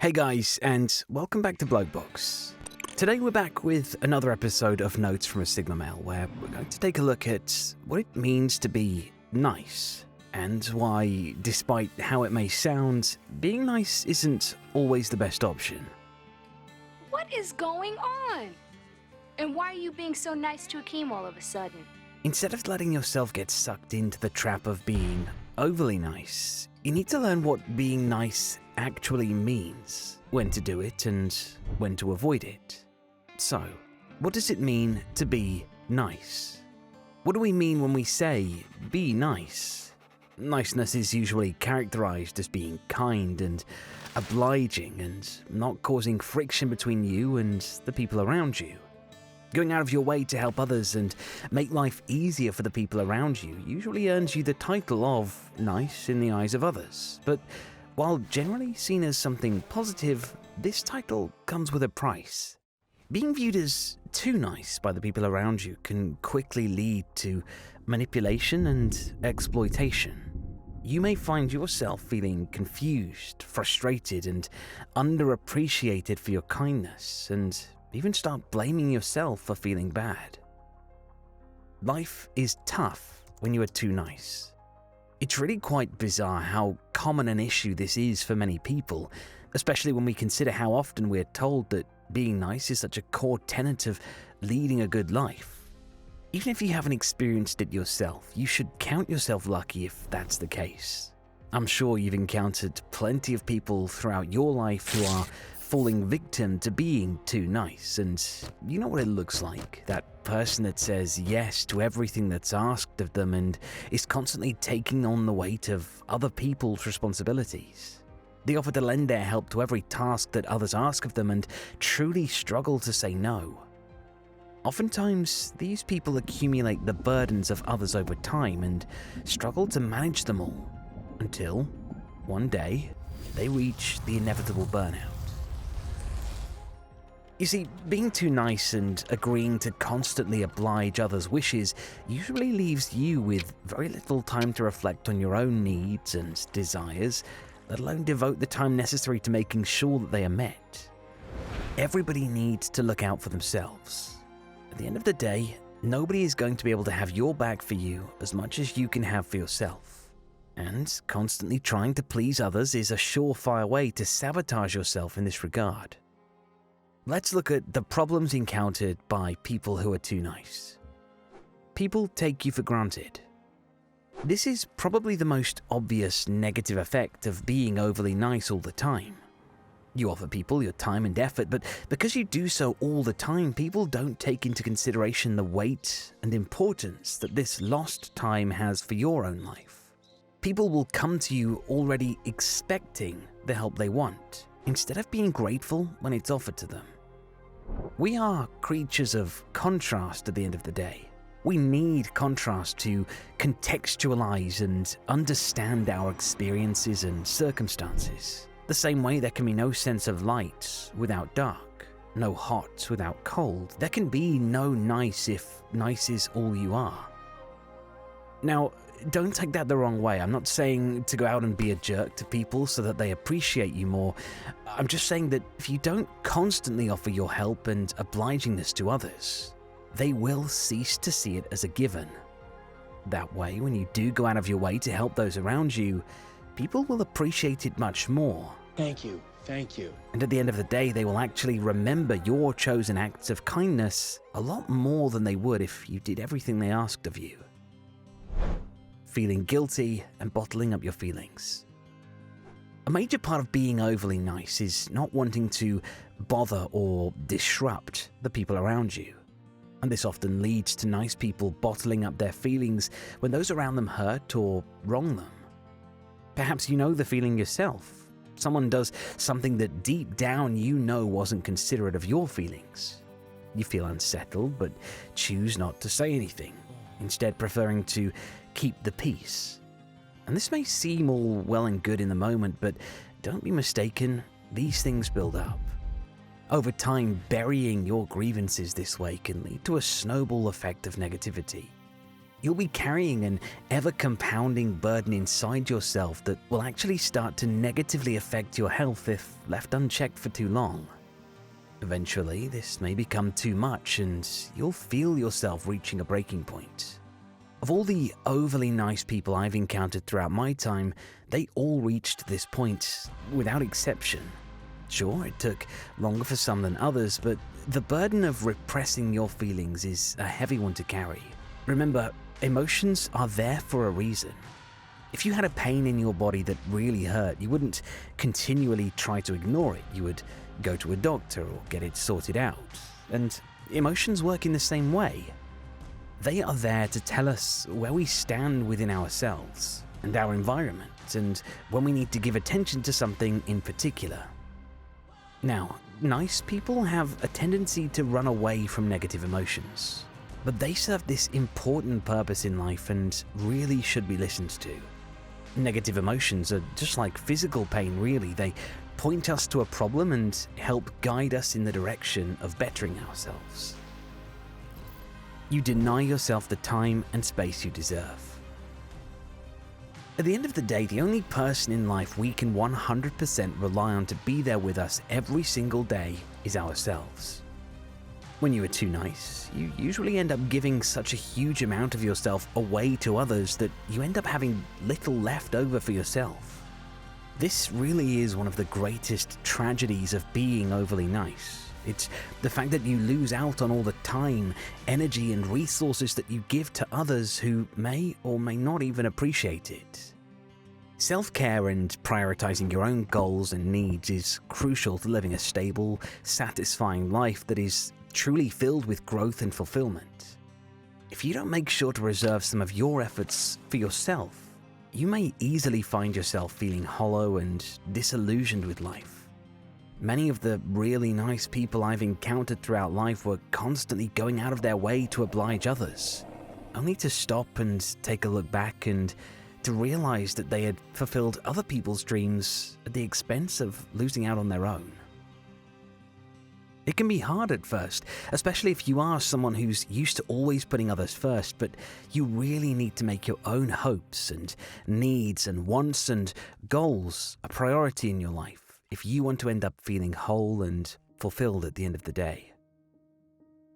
Hey guys, and welcome back to Bloke Box. Today we're back with another episode of Notes from a Sigma Male, where we're going to take a look at what it means to be nice, and why, despite how it may sound, being nice isn't always the best option. What is going on? And why are you being so nice to Akeem all of a sudden? Instead of letting yourself get sucked into the trap of being overly nice, you need to learn what being nice actually means, when to do it and when to avoid it. So, what does it mean to be nice? What do we mean when we say be nice? Niceness is usually characterized as being kind and obliging and not causing friction between you and the people around you. Going out of your way to help others and make life easier for the people around you usually earns you the title of nice in the eyes of others. But while generally seen as something positive, this title comes with a price. Being viewed as too nice by the people around you can quickly lead to manipulation and exploitation. You may find yourself feeling confused, frustrated, and underappreciated for your kindness, and even start blaming yourself for feeling bad. Life is tough when you are too nice. It's really quite bizarre how common an issue this is for many people, especially when we consider how often we're told that being nice is such a core tenet of leading a good life. Even if you haven't experienced it yourself, you should count yourself lucky if that's the case. I'm sure you've encountered plenty of people throughout your life who are falling victim to being too nice, and you know what it looks like. That person that says yes to everything that's asked of them and is constantly taking on the weight of other people's responsibilities. They offer to lend their help to every task that others ask of them and truly struggle to say no. Oftentimes, these people accumulate the burdens of others over time and struggle to manage them all, until one day they reach the inevitable burnout. You see, being too nice and agreeing to constantly oblige others' wishes usually leaves you with very little time to reflect on your own needs and desires, let alone devote the time necessary to making sure that they are met. Everybody needs to look out for themselves. At the end of the day, nobody is going to be able to have your back for you as much as you can have for yourself. And constantly trying to please others is a surefire way to sabotage yourself in this regard. Let's look at the problems encountered by people who are too nice. People take you for granted. This is probably the most obvious negative effect of being overly nice all the time. You offer people your time and effort, but because you do so all the time, people don't take into consideration the weight and importance that this lost time has for your own life. People will come to you already expecting the help they want, instead of being grateful when it's offered to them. We are creatures of contrast at the end of the day. We need contrast to contextualize and understand our experiences and circumstances. The same way there can be no sense of light without dark, no hot without cold. There can be no nice if nice is all you are. Now, don't take that the wrong way. I'm not saying to go out and be a jerk to people so that they appreciate you more. I'm just saying that if you don't constantly offer your help and obligingness to others, they will cease to see it as a given. That way, when you do go out of your way to help those around you, people will appreciate it much more. Thank you. Thank you. And at the end of the day, they will actually remember your chosen acts of kindness a lot more than they would if you did everything they asked of you. Feeling guilty and bottling up your feelings. A major part of being overly nice is not wanting to bother or disrupt the people around you. And this often leads to nice people bottling up their feelings when those around them hurt or wrong them. Perhaps you know the feeling yourself. Someone does something that deep down you know wasn't considerate of your feelings. You feel unsettled but choose not to say anything, instead preferring to keep the peace. And this may seem all well and good in the moment, but don't be mistaken, these things build up. Over time, burying your grievances this way can lead to a snowball effect of negativity. You'll be carrying an ever-compounding burden inside yourself that will actually start to negatively affect your health if left unchecked for too long. Eventually, this may become too much and you'll feel yourself reaching a breaking point. Of all the overly nice people I've encountered throughout my time, they all reached this point without exception. Sure, it took longer for some than others, but the burden of repressing your feelings is a heavy one to carry. Remember, emotions are there for a reason. If you had a pain in your body that really hurt, you wouldn't continually try to ignore it. You would go to a doctor or get it sorted out. And emotions work in the same way. They are there to tell us where we stand within ourselves and our environment, and when we need to give attention to something in particular. Now, nice people have a tendency to run away from negative emotions, but they serve this important purpose in life and really should be listened to. Negative emotions are just like physical pain, really. They point us to a problem and help guide us in the direction of bettering ourselves. You deny yourself the time and space you deserve. At the end of the day, the only person in life we can 100% rely on to be there with us every single day is ourselves. When you are too nice, you usually end up giving such a huge amount of yourself away to others that you end up having little left over for yourself. This really is one of the greatest tragedies of being overly nice. It's the fact that you lose out on all the time, energy, and resources that you give to others who may or may not even appreciate it. Self-care and prioritizing your own goals and needs is crucial to living a stable, satisfying life that is truly filled with growth and fulfillment. If you don't make sure to reserve some of your efforts for yourself, you may easily find yourself feeling hollow and disillusioned with life. Many of the really nice people I've encountered throughout life were constantly going out of their way to oblige others, only to stop and take a look back and to realize that they had fulfilled other people's dreams at the expense of losing out on their own. It can be hard at first, especially if you are someone who's used to always putting others first, but you really need to make your own hopes and needs and wants and goals a priority in your life if you want to end up feeling whole and fulfilled at the end of the day.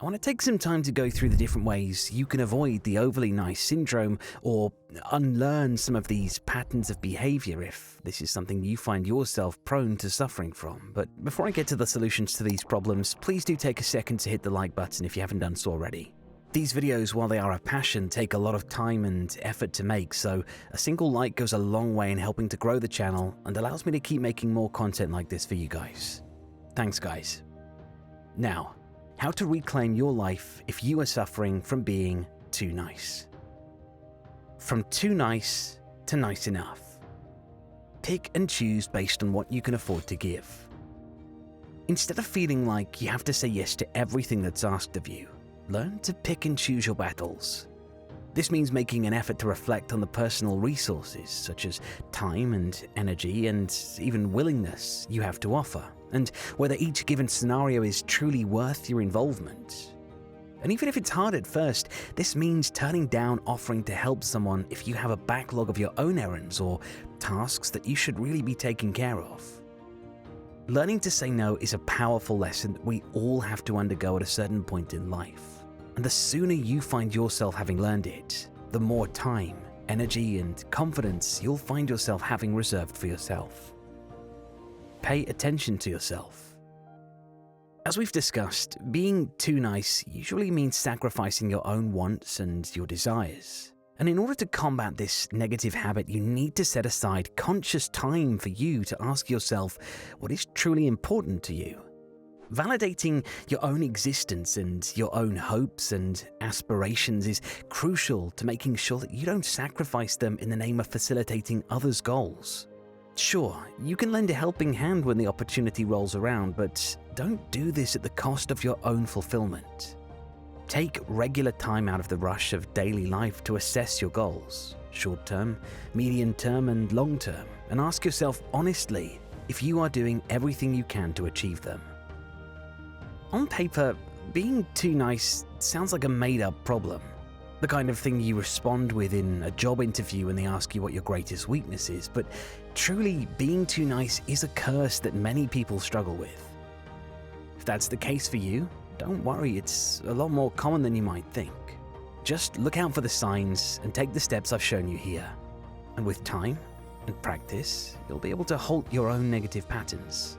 I want to take some time to go through the different ways you can avoid the overly nice syndrome or unlearn some of these patterns of behavior if this is something you find yourself prone to suffering from. But before I get to the solutions to these problems, please do take a second to hit the like button if you haven't done so already. These videos, while they are a passion, take a lot of time and effort to make, so a single like goes a long way in helping to grow the channel and allows me to keep making more content like this for you guys. Thanks, guys. Now, how to reclaim your life if you are suffering from being too nice. From too nice to nice enough. Pick and choose based on what you can afford to give. Instead of feeling like you have to say yes to everything that's asked of you, learn to pick and choose your battles. This means making an effort to reflect on the personal resources, such as time and energy and even willingness you have to offer, and whether each given scenario is truly worth your involvement. And even if it's hard at first, this means turning down offering to help someone if you have a backlog of your own errands or tasks that you should really be taking care of. Learning to say no is a powerful lesson that we all have to undergo at a certain point in life. And the sooner you find yourself having learned it, the more time, energy, and confidence you'll find yourself having reserved for yourself. Pay attention to yourself. As we've discussed, being too nice usually means sacrificing your own wants and your desires. And in order to combat this negative habit, you need to set aside conscious time for you to ask yourself what is truly important to you. Validating your own existence and your own hopes and aspirations is crucial to making sure that you don't sacrifice them in the name of facilitating others' goals. Sure, you can lend a helping hand when the opportunity rolls around, but don't do this at the cost of your own fulfillment. Take regular time out of the rush of daily life to assess your goals, short-term, medium-term, and long-term, and ask yourself honestly if you are doing everything you can to achieve them. On paper, being too nice sounds like a made-up problem. the kind of thing you respond with in a job interview when they ask you what your greatest weakness is, but truly, being too nice is a curse that many people struggle with. If that's the case for you, don't worry, it's a lot more common than you might think. Just look out for the signs and take the steps I've shown you here. And with time and practice, you'll be able to halt your own negative patterns.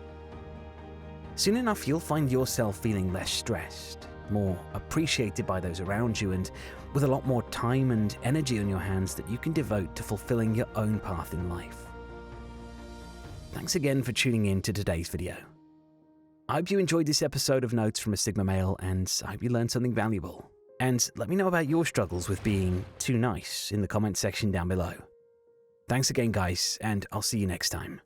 Soon enough, you'll find yourself feeling less stressed, more appreciated by those around you, and with a lot more time and energy on your hands that you can devote to fulfilling your own path in life. Thanks again for tuning in to today's video. I hope you enjoyed this episode of Notes from a Sigma Male, and I hope you learned something valuable. And let me know about your struggles with being too nice in the comment section down below. Thanks again, guys, and I'll see you next time.